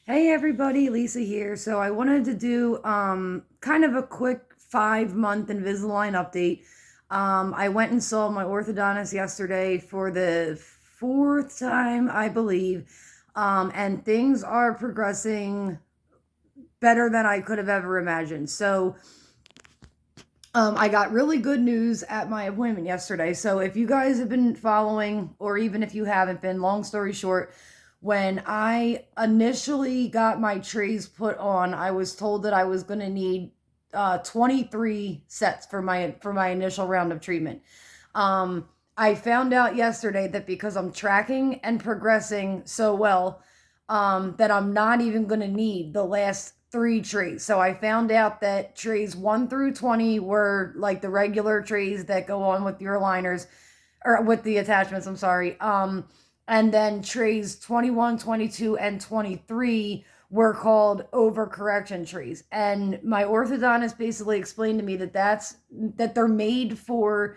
Hey everybody, Lisa here. So I wanted to do kind of a quick 5 month Invisalign update. I went and saw my orthodontist yesterday for the fourth time, I believe. And things are progressing better than I could have ever imagined. I got really good news at my appointment yesterday. So if you guys have been following, or even if you haven't been, long story short, when I initially got my trays put on, I was told that I was going to need 23 sets for my initial round of treatment. I found out yesterday that because I'm tracking and progressing so well, that I'm not even going to need the last three trays. So I found out that trays 1 through 20 were like the regular trays that go on with your aligners, or with the attachments, I'm sorry. And then trays 21, 22, and 23 were called overcorrection trays. And my orthodontist basically explained to me that they're made for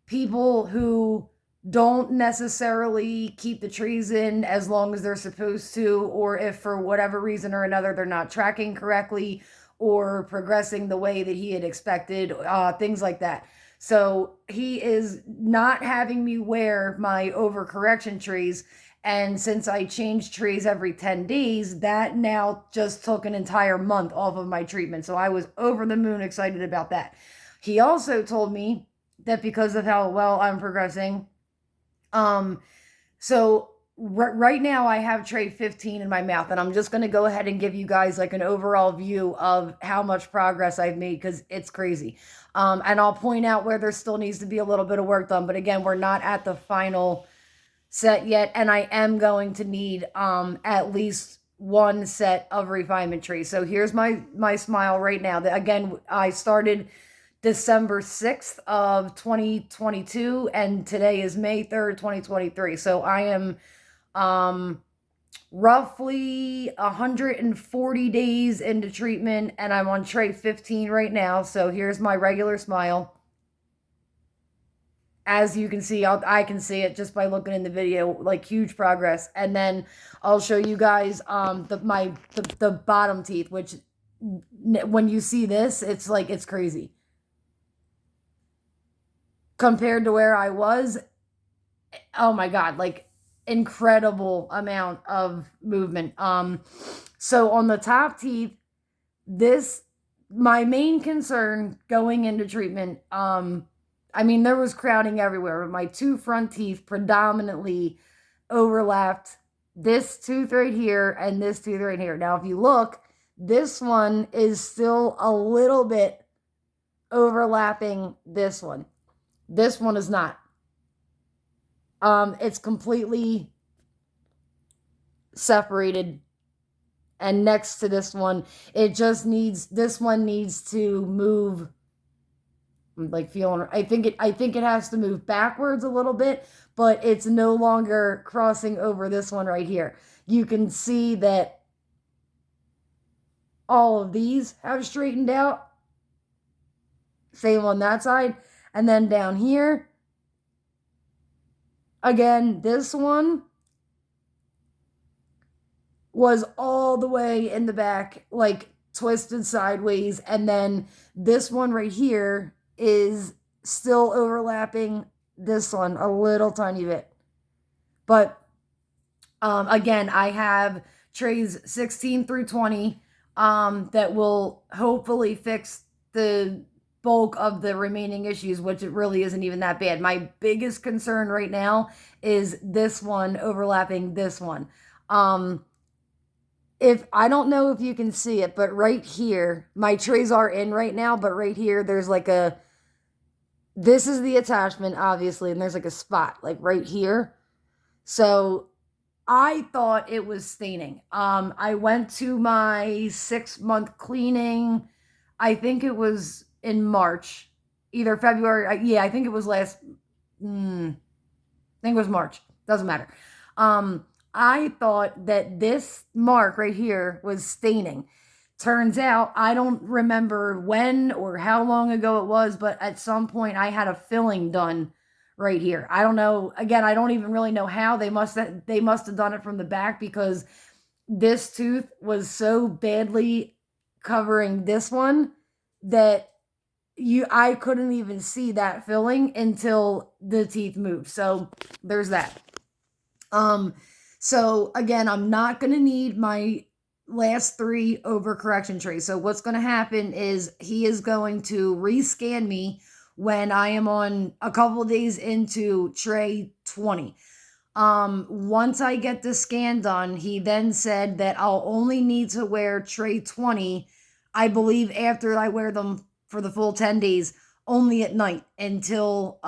people who don't necessarily keep the trees in as long as they're supposed to, or if for whatever reason or another they're not tracking correctly or progressing the way that he had expected, things like that. So he is not having me wear my overcorrection trees. And since I change trees every 10 days, that now just took an entire month off of my treatment. So I was over the moon excited about that. He also told me that because of how well I'm progressing, um, so right now I have tray 15 in my mouth, and I'm just going to go ahead and give you guys like an overall view of how much progress I've made because it's crazy. And I'll point out where there still needs to be a little bit of work done, but again, we're not at the final set yet, and I am going to need at least one set of refinement trees. So here's my smile right now. Again, I started December 6th of 2022, and today is May 3rd, 2023. So I am um roughly 140 days into treatment, and I'm on tray 15 right now. So here's my regular smile. As you can see, I can see it just by looking in the video, like huge progress. And then I'll show you guys the bottom teeth, which when you see this, it's like it's crazy compared to where I was. Oh my god, like incredible amount of movement. So on the top teeth, this my main concern going into treatment, I mean, there was crowding everywhere, but my two front teeth predominantly overlapped this tooth right here and this tooth right here. Now, if you look, this one is still a little bit overlapping this one. This one is not. It's completely separated, and next to this one, this one needs to move. I'm like feeling, I think it has to move backwards a little bit, but it's no longer crossing over this one right here. You can see that all of these have straightened out. Same on that side. And then down here, again, this one was all the way in the back, like twisted sideways. And then this one right here is still overlapping this one a little tiny bit. But again, I have trays 16 through 20 that will hopefully fix the bulk of the remaining issues, which it really isn't even that bad. My biggest concern right now is this one overlapping this one. If I don't know if you can see it, but right here, my trays are in right now, but right here, there's like this is the attachment, obviously, and there's like a spot, like right here. So I thought it was staining. I went to my 6 month cleaning. I think it was in March, either February. Yeah, I think it was last. I think it was March. Doesn't matter. I thought that this mark right here was staining. Turns out I don't remember when or how long ago it was, but at some point I had a filling done right here. I don't know. Again, I don't even really know how. They must have done it from the back because this tooth was so badly covering this one that I couldn't even see that filling until the teeth moved. So there's that. So again, I'm not gonna need my last 3 overcorrection trays. So what's gonna happen is he is going to rescan me when I am on a couple of days into tray 20. Once I get the scan done, he then said that I'll only need to wear tray 20, I believe, after I wear them for the full 10 days, only at night until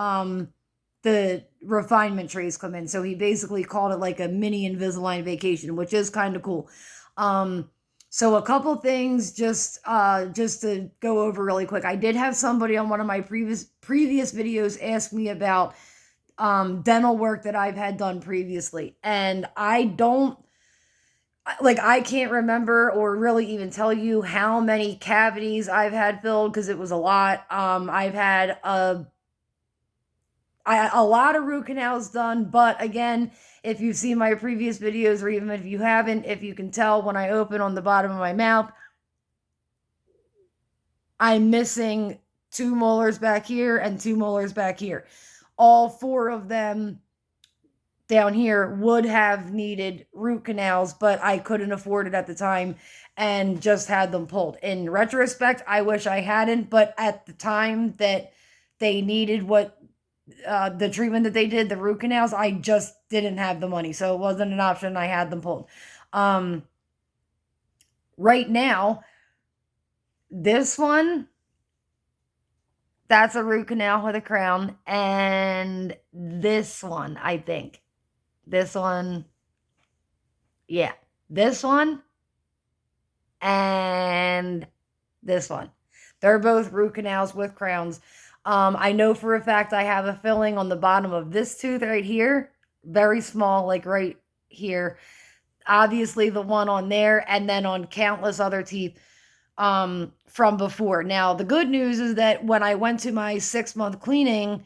the refinement trays come in. So he basically called it like a mini Invisalign vacation, which is kind of cool. So a couple things just to go over really quick. I did have somebody on one of my previous videos ask me about dental work that I've had done previously. And I can't remember or really even tell you how many cavities I've had filled because it was a lot. I've had a lot of root canals done, but again, if you've seen my previous videos, or even if you haven't, if you can tell when I open on the bottom of my mouth, I'm missing 2 molars back here and 2 molars back here. All 4 of them down here would have needed root canals, but I couldn't afford it at the time and just had them pulled. In retrospect, I wish I hadn't, but at the time that they needed the treatment that they did, the root canals, I just didn't have the money. So it wasn't an option. I had them pulled. Right now, this one, that's a root canal with a crown. And this one, I think. This one, yeah. This one and this one. They're both root canals with crowns. I know for a fact I have a filling on the bottom of this tooth right here. Very small, like right here. Obviously the one on there, and then on countless other teeth from before. Now, the good news is that when I went to my 6-month cleaning,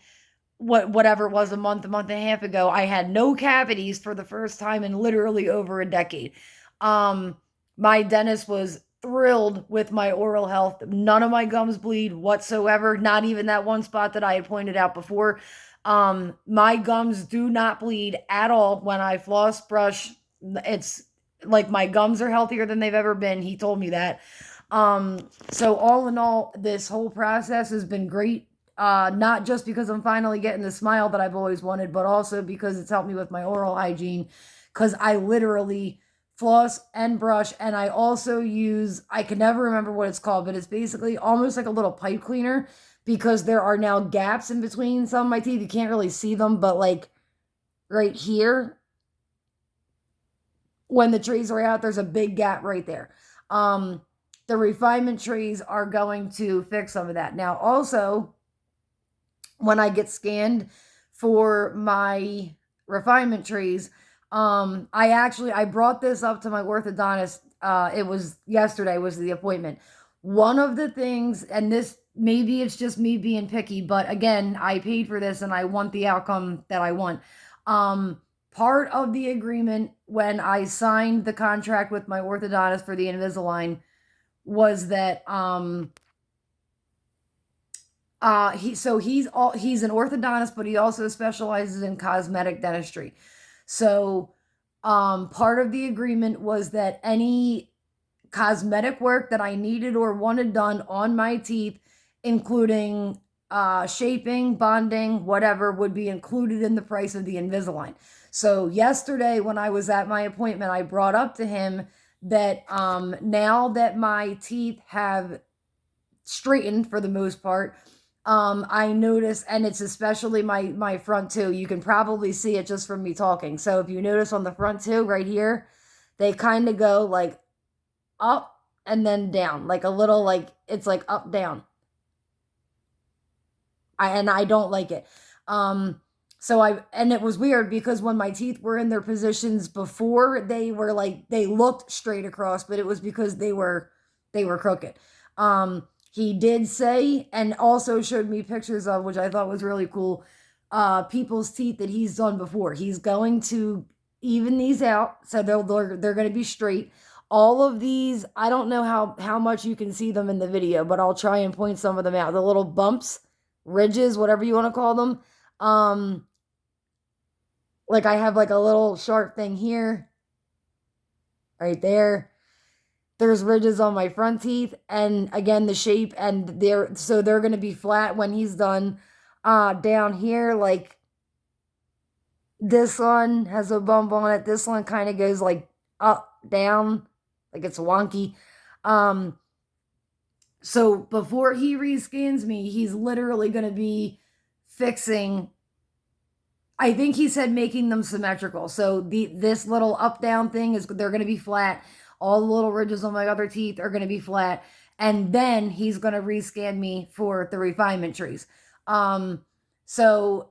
whatever it was, a month and a half ago, I had no cavities for the first time in literally over a decade. My dentist was thrilled with my oral health. None of my gums bleed whatsoever, not even that one spot that I had pointed out before. My gums do not bleed at all when I floss, brush. It's like my gums are healthier than they've ever been. He told me that. So all in all, this whole process has been great. Not just because I'm finally getting the smile that I've always wanted, but also because it's helped me with my oral hygiene. Because I literally floss and brush, and I also use, I can never remember what it's called, but it's basically almost like a little pipe cleaner, because there are now gaps in between some of my teeth. You can't really see them, but like right here, when the trays are out, there's a big gap right there. The refinement trays are going to fix some of that. Now, also, when I get scanned for my refinement trays, I brought this up to my orthodontist. It was yesterday was the appointment. One of the things, and this, maybe it's just me being picky, but again, I paid for this and I want the outcome that I want. Part of the agreement when I signed the contract with my orthodontist for the Invisalign was that he's an orthodontist, but he also specializes in cosmetic dentistry. So part of the agreement was that any cosmetic work that I needed or wanted done on my teeth, including shaping, bonding, whatever, would be included in the price of the Invisalign. So yesterday when I was at my appointment, I brought up to him that now that my teeth have straightened for the most part, I notice, and it's especially my front two. You can probably see it just from me talking. So if you notice on the front two right here, they kind of go like up and then down, like a little, like it's like up down. I don't like it. And it was weird because when my teeth were in their positions before, they were like, they looked straight across, but it was because they were crooked. He did say, and also showed me pictures of, which I thought was really cool, people's teeth that he's done before. even these out, so they're going to be straight. All of these, I don't know how much you can see them in the video, but I'll try and point some of them out. The little bumps, ridges, whatever you want to call them. Like I have like a little sharp thing here, right there. There's ridges on my front teeth, and again the shape, and they're gonna be flat when he's done. Down here, like this one has a bump on it. This one kind of goes like up, down, like it's wonky. So before he rescans me, he's literally gonna be fixing. I think he said making them symmetrical. So this little up down thing is they're gonna be flat. All the little ridges on my other teeth are gonna be flat. And then he's gonna rescan me for the refinement trees. So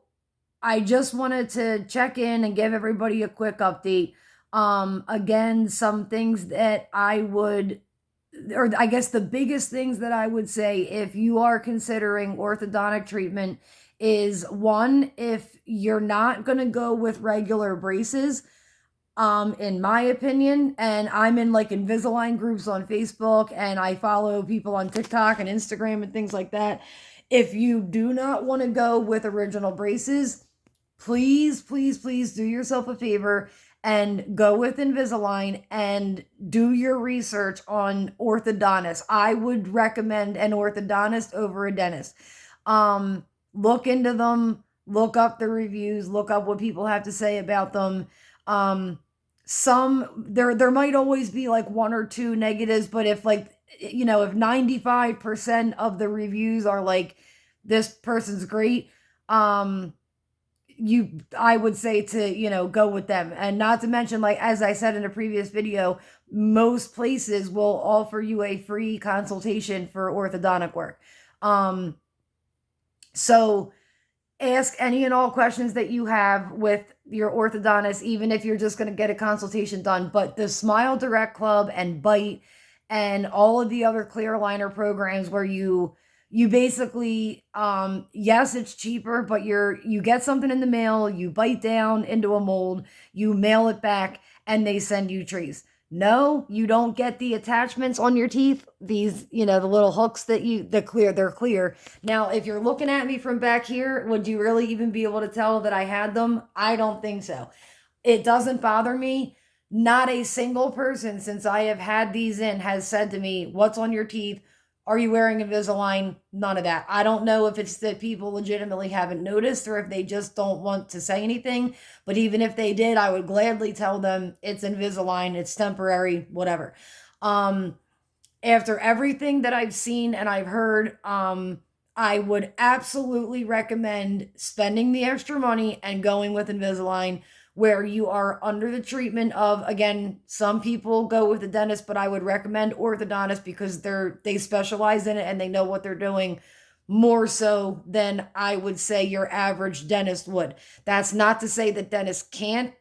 I just wanted to check in and give everybody a quick update. Again, some things that I would, or I guess the biggest things that I would say if you are considering orthodontic treatment is, one, if you're not going to go with regular braces, in my opinion, and I'm in like Invisalign groups on Facebook, and I follow people on TikTok and Instagram and things like that. If you do not want to go with original braces, please, please, please do yourself a favor and go with Invisalign and do your research on orthodontists. I would recommend an orthodontist over a dentist. Look into them, look up the reviews, look up what people have to say about them. There might always be like one or two negatives, but if like, if 95% of the reviews are like, this person's great, I would say to, go with them. And not to mention, like, as I said in a previous video, most places will offer you a free consultation for orthodontic work. So ask any and all questions that you have with your orthodontist, even if you're just going to get a consultation done. But the Smile Direct Club and Bite and all of the other clear aligner programs where you basically, yes, it's cheaper, but you get something in the mail, you bite down into a mold, you mail it back, and they send you trees. No, you don't get the attachments on your teeth. These, the little hooks they're clear. Now, if you're looking at me from back here, would you really even be able to tell that I had them? I don't think so. It doesn't bother me. Not a single person since I have had these in has said to me, what's on your teeth? Are you wearing Invisalign? None of that. I don't know if it's that people legitimately haven't noticed or if they just don't want to say anything. But even if they did, I would gladly tell them it's Invisalign, it's temporary, whatever. After everything that I've seen and I've heard, I would absolutely recommend spending the extra money and going with Invisalign, where you are under the treatment of, again, some people go with the dentist, but I would recommend orthodontists because they specialize in it and they know what they're doing more so than I would say your average dentist would. That's not to say that dentists can't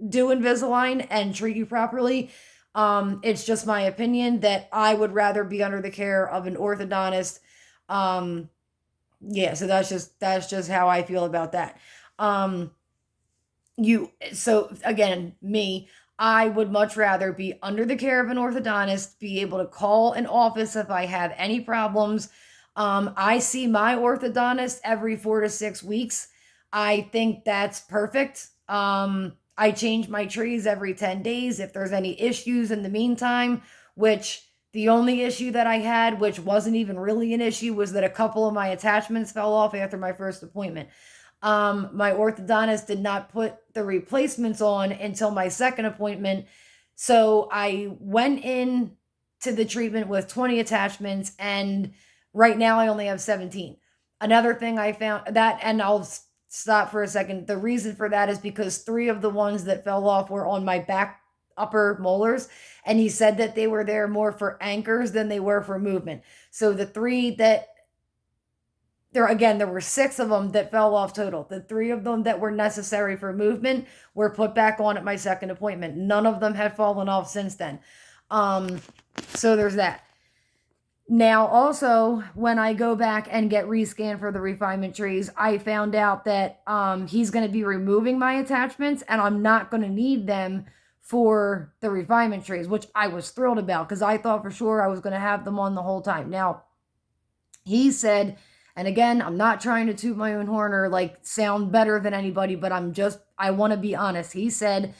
do Invisalign and treat you properly. It's just my opinion that I would rather be under the care of an orthodontist. Yeah, so that's just how I feel about that. So again, I would much rather be under the care of an orthodontist, be able to call an office if I have any problems. I see my orthodontist every 4 to 6 weeks. I think that's perfect. I change my trees every 10 days if there's any issues in the meantime, which the only issue that I had, which wasn't even really an issue, was that a couple of my attachments fell off after my first appointment. My orthodontist did not put the replacements on until my second appointment. So I went in to the treatment with 20 attachments, and right now I only have 17. Another thing I found that, and I'll stop for a second. The reason for that is because 3 of the ones that fell off were on my back upper molars, and he said that they were there more for anchors than they were for movement. So the 3 that there were 6 of them that fell off total. The 3 of them that were necessary for movement were put back on at my second appointment. None of them have fallen off since then. So there's that. Now, also, when I go back and get rescanned for the refinement trays, I found out that he's going to be removing my attachments and I'm not going to need them for the refinement trays, which I was thrilled about because I thought for sure I was going to have them on the whole time. Now, he said, and again, I'm not trying to toot my own horn or like sound better than anybody, but I want to be honest. He said,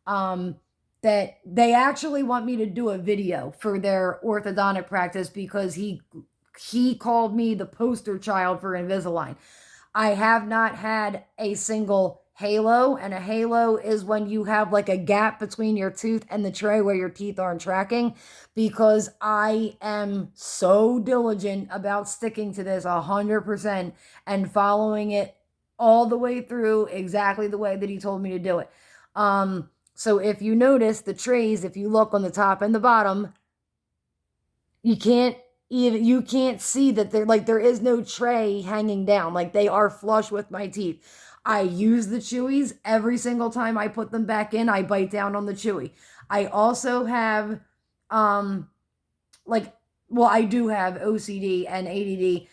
um, that they actually want me to do a video for their orthodontic practice because he called me the poster child for Invisalign. I have not had a single halo, and a halo is when you have like a gap between your tooth and the tray where your teeth aren't tracking, because I am so diligent about sticking to this 100% and following it all the way through exactly the way that he told me to do it. So if you notice the trays, if you look on the top and the bottom, you can't see that there is no tray hanging down. Like, they are flush with my teeth. I use the chewies every single time I put them back in. I bite down on the chewy. I also have like well, I do have OCD and ADD.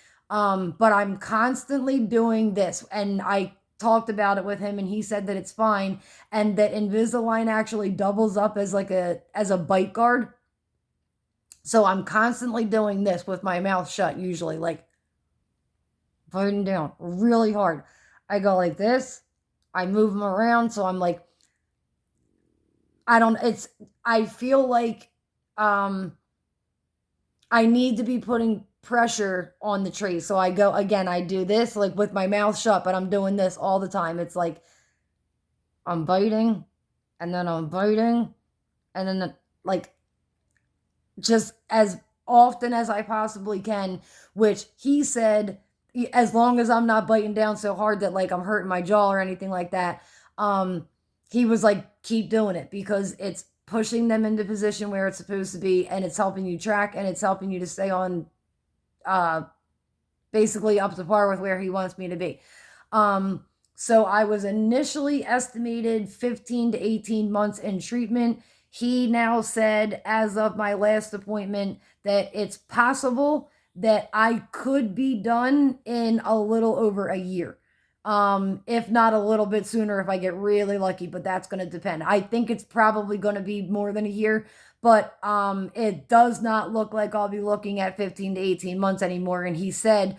But I'm constantly doing this, and I talked about it with him and he said that it's fine and that Invisalign actually doubles up as a bite guard. So I'm constantly doing this with my mouth shut, usually, like biting down really hard. I go like this, I move them around, so I'm like, I feel like I need to be putting pressure on the tree. So I go again, I do this like with my mouth shut, but I'm doing this all the time. It's like I'm biting and then I'm biting and then like just as often as I possibly can, which he said, as long as I'm not biting down so hard that like I'm hurting my jaw or anything like that, he was like, keep doing it because it's pushing them into position where it's supposed to be, and it's helping you track and it's helping you to stay on basically up to par with where he wants me to be. So I was initially estimated 15 to 18 months in treatment. He now said, as of my last appointment, that it's possible that I could be done in a little over a year. If not a little bit sooner if I get really lucky, but that's going to depend. I think it's probably going to be more than a year, but it does not look like I'll be looking at 15 to 18 months anymore. And he said,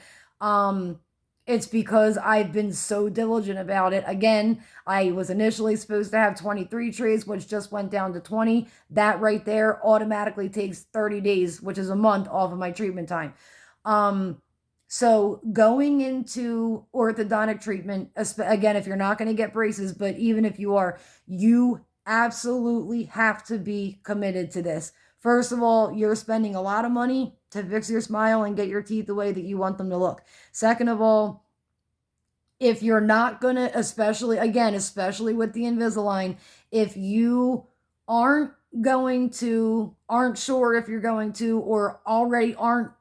it's because I've been so diligent about it. Again, I was initially supposed to have 23 trays, which just went down to 20. That right there automatically takes 30 days, which is a month off of my treatment time. So going into orthodontic treatment, again, if you're not going to get braces, but even if you are, you absolutely have to be committed to this. First of all, you're spending a lot of money to fix your smile and get your teeth the way that you want them to look. Second of all, if you're not going to, especially with the Invisalign, if you aren't sure if you're going to, or already aren't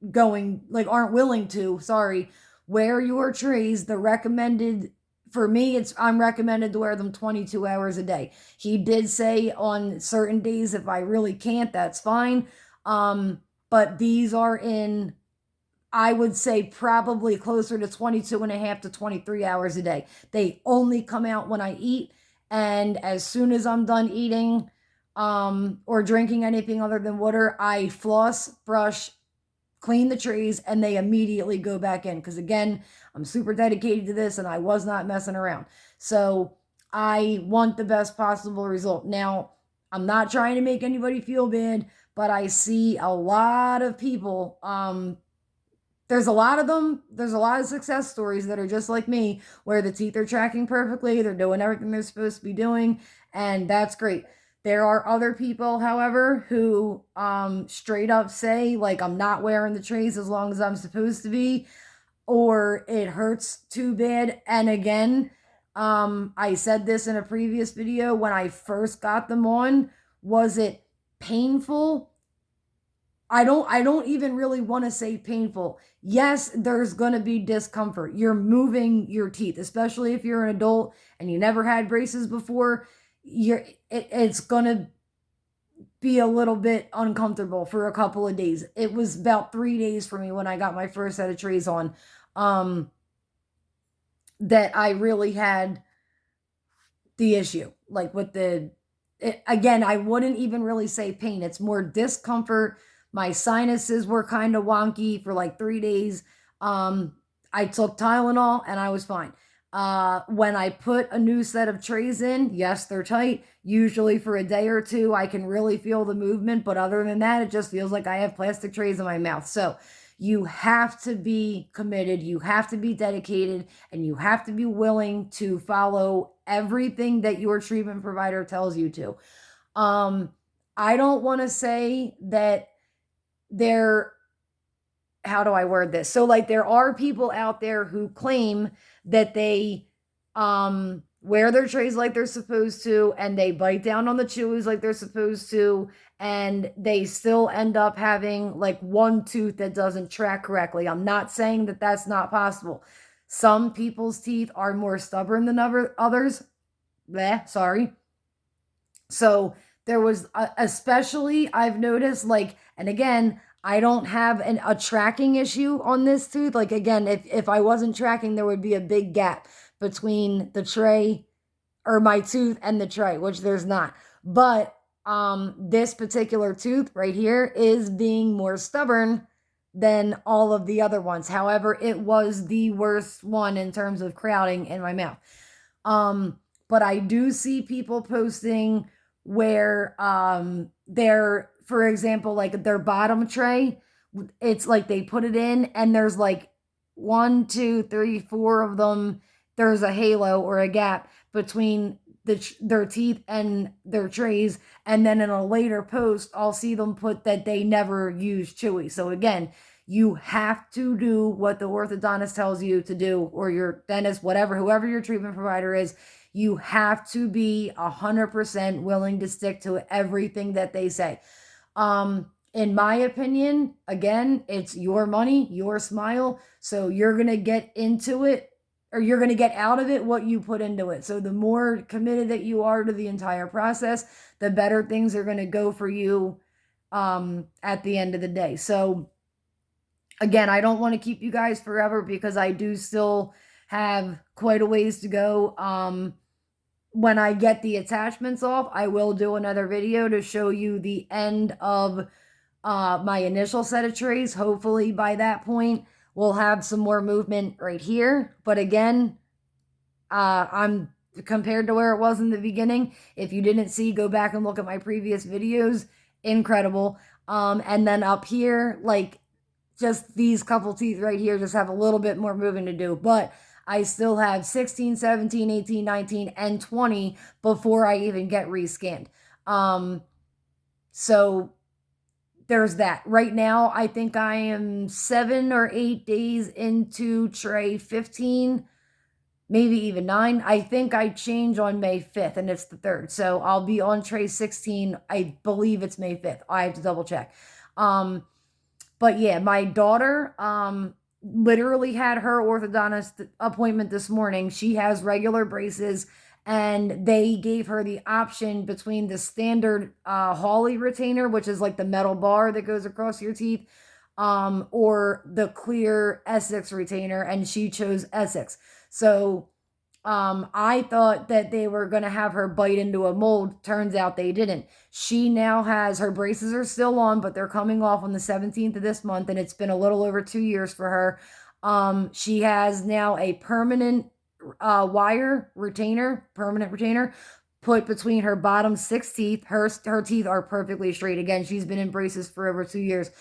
willing to, wear your trays, the recommended, for me, I'm recommended to wear them 22 hours a day. He did say on certain days, if I really can't, that's fine. But these are in, I would say, probably closer to 22 and a half to 23 hours a day. They only come out when I eat. And as soon as I'm done eating, or drinking anything other than water, I floss, brush, clean the trays, and they immediately go back in. Because again, I'm super dedicated to this and I was not messing around. So I want the best possible result. Now, I'm not trying to make anybody feel bad, but I see a lot of people, there's a lot of them. There's a lot of success stories that are just like me, where the teeth are tracking perfectly. They're doing everything they're supposed to be doing, and that's great. There are other people, however, who straight up say, like, I'm not wearing the trays as long as I'm supposed to be, or it hurts too bad. And again, I said this in a previous video, when I first got them on, was it painful? I don't even really want to say painful. Yes, there's going to be discomfort. You're moving your teeth, especially if you're an adult and you never had braces before. It's going to be a little bit uncomfortable for a couple of days. It was about 3 days for me when I got my first set of trays on, that I really had the issue. Like with again, I wouldn't even really say pain. It's more discomfort. My sinuses were kind of wonky for like 3 days. I took Tylenol and I was fine. When I put a new set of trays in, yes, they're tight. Usually for a day or two, I can really feel the movement. But other than that, it just feels like I have plastic trays in my mouth. So you have to be committed, you have to be dedicated, and you have to be willing to follow everything that your treatment provider tells you to. I don't want to say that how do I word this? So like there are people out there who claim that they wear their trays like they're supposed to, and they bite down on the chewies like they're supposed to, and they still end up having like one tooth that doesn't track correctly. I'm not saying that that's not possible. Some people's teeth are more stubborn than others. Sorry. So there was, especially I've noticed, like, and again, I don't have a tracking issue on this tooth. Like, again, if I wasn't tracking, there would be a big gap between the tray or my tooth and the tray, which there's not. But this particular tooth right here is being more stubborn than all of the other ones. However, it was the worst one in terms of crowding in my mouth. But I do see people posting where they're, for example, like their bottom tray, it's like they put it in and there's like 1, 2, 3, 4 of them. There's a halo or a gap between their teeth and their trays. And then in a later post, I'll see them put that they never use chewy. So again, you have to do what the orthodontist tells you to do, or your dentist, whatever, whoever your treatment provider is. You have to be 100% willing to stick to everything that they say. In my opinion, again, it's your money, your smile. So you're going to get into it, or you're going to get out of it what you put into it. So the more committed that you are to the entire process, the better things are going to go for you at the end of the day. So again, I don't want to keep you guys forever because I do still have quite a ways to go. When I get the attachments off, I will do another video to show you the end of my initial set of trays. Hopefully by that point, we'll have some more movement right here. But again, I'm compared to where it was in the beginning. If you didn't see, go back and look at my previous videos. Incredible. And then up here, like just these couple teeth right here just have a little bit more moving to do. But I still have 16, 17, 18, 19, and 20 before I even get rescanned. So there's that. Right now, I think I am 7 or 8 days into tray 15, maybe even 9. I think I change on May 5th, and it's the 3rd. So I'll be on tray 16. I believe it's May 5th. I have to double check. But yeah, my daughter literally had her orthodontist appointment this morning. She has regular braces, and they gave her the option between the standard Hawley retainer, which is like the metal bar that goes across your teeth, or the clear Essex retainer, and she chose Essex. So I thought that they were going to have her bite into a mold. Turns out they didn't. She now has, her braces are still on, but they're coming off on the 17th of this month, and it's been a little over 2 years for her. She has now a permanent wire retainer, permanent retainer, put between her bottom 6 teeth. Her teeth are perfectly straight. Again, she's been in braces for over 2 years.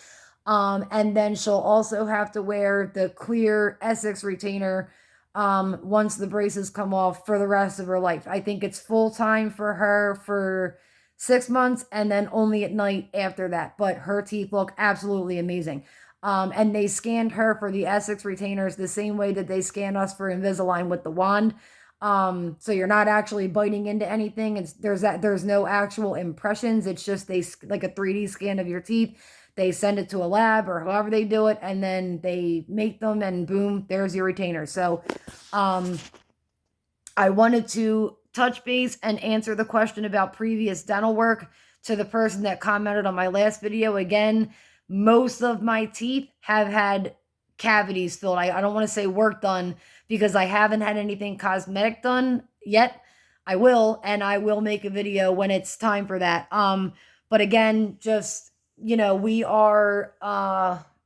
And then she'll also have to wear the clear Essex retainer once the braces come off for the rest of her life. I think it's full time for her for 6 months, and then only at night after that. But her teeth look absolutely amazing. And they scanned her for the Essex retainers the same way that they scan us for Invisalign with the wand. So you're not actually biting into anything. There's no actual impressions. It's just like a 3D scan of your teeth. They send it to a lab or however they do it, and then they make them, and boom, there's your retainer. So I wanted to touch base and answer the question about previous dental work to the person that commented on my last video, again, most of my teeth have had cavities filled. I don't want to say work done because I haven't had anything cosmetic done yet. I will, and I will make a video when it's time for that. But again, just, we are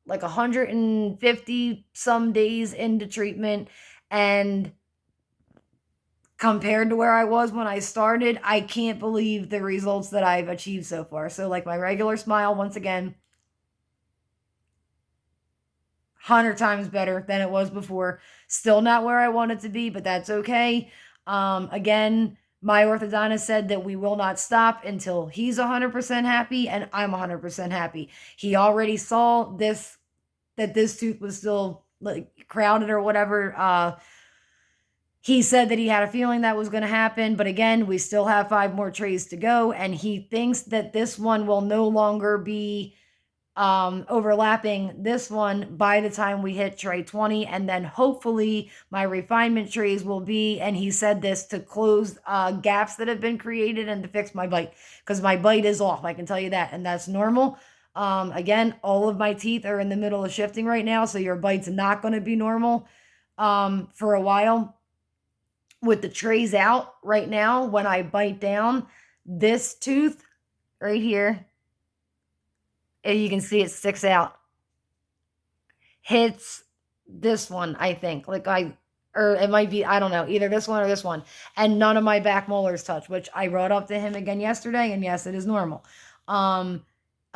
like 150 some days into treatment, and compared to where I was when I started, I can't believe the results that I've achieved so far. So like my regular smile, once again, 100 times better than it was before. Still not where I want it to be, but that's okay. Again, my orthodontist said that we will not stop until he's 100% happy and I'm 100% happy. He already saw this, that this tooth was still like crowded or whatever. He said that he had a feeling that was going to happen, but again, we still have 5 more trays to go, and he thinks that this one will no longer be overlapping this one by the time we hit tray 20, and then hopefully my refinement trays will be, and he said this to close gaps that have been created and to fix my bite, because my bite is off, I can tell you that, and that's normal. Again, all of my teeth are in the middle of shifting right now, so your bite's not going to be normal for a while. With the trays out right now, when I bite down, this tooth right here, you can see it sticks out, hits this one, I think. Or it might be, I don't know, either this one or this one. And none of my back molars touch, which I brought up to him again yesterday, and yes, it is normal.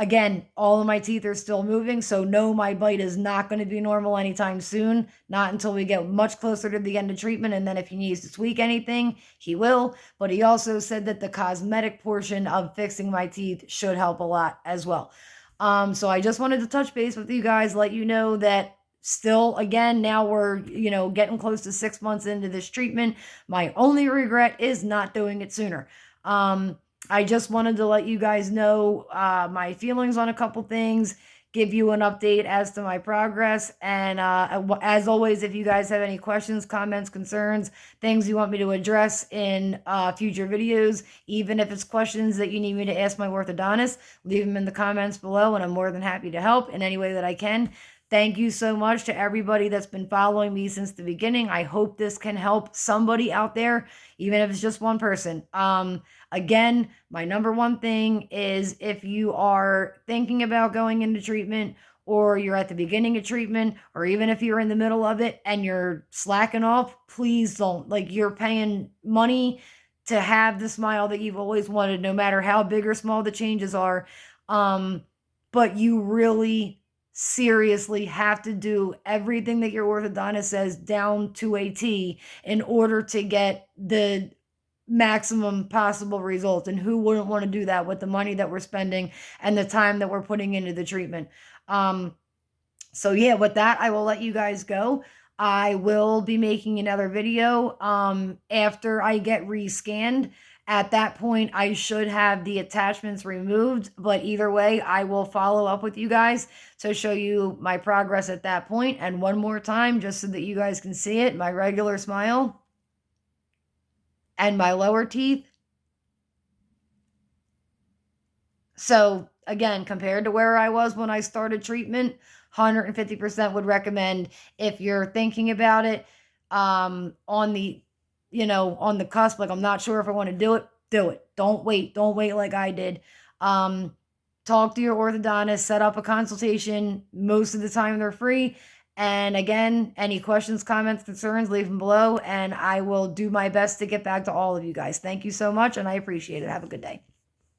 Again, all of my teeth are still moving, so no, my bite is not going to be normal anytime soon. Not until we get much closer to the end of treatment, and then if he needs to tweak anything, he will. But he also said that the cosmetic portion of fixing my teeth should help a lot as well. So I just wanted to touch base with you guys, let you know that still, again, now we're, getting close to 6 months into this treatment. My only regret is not doing it sooner. I just wanted to let you guys know my feelings on a couple things, give you an update as to my progress. And as always, if you guys have any questions, comments, concerns, things you want me to address in future videos, even if it's questions that you need me to ask my orthodontist, leave them in the comments below, and I'm more than happy to help in any way that I can. Thank you so much to everybody that's been following me since the beginning. I hope this can help somebody out there, even if it's just one person. Again, my number one thing is, if you are thinking about going into treatment, or you're at the beginning of treatment, or even if you're in the middle of it and you're slacking off, please don't. Like, you're paying money to have the smile that you've always wanted, no matter how big or small the changes are. But you really seriously have to do everything that your orthodontist says down to a T in order to get the maximum possible results. And who wouldn't want to do that with the money that we're spending and the time that we're putting into the treatment? So yeah, with that, I will let you guys go. I will be making another video after I get rescanned. At that point, I should have the attachments removed, but either way, I will follow up with you guys to show you my progress at that point. And one more time, just so that you guys can see it, my regular smile and my lower teeth. So again, compared to where I was when I started treatment, 150% would recommend, if you're thinking about it, on the cusp, like, I'm not sure if I want to do it, do it. Don't wait like I did. Talk to your orthodontist, set up a consultation. Most of the time they're free. And again, any questions, comments, concerns, leave them below, and I will do my best to get back to all of you guys. Thank you so much, and I appreciate it. Have a good day.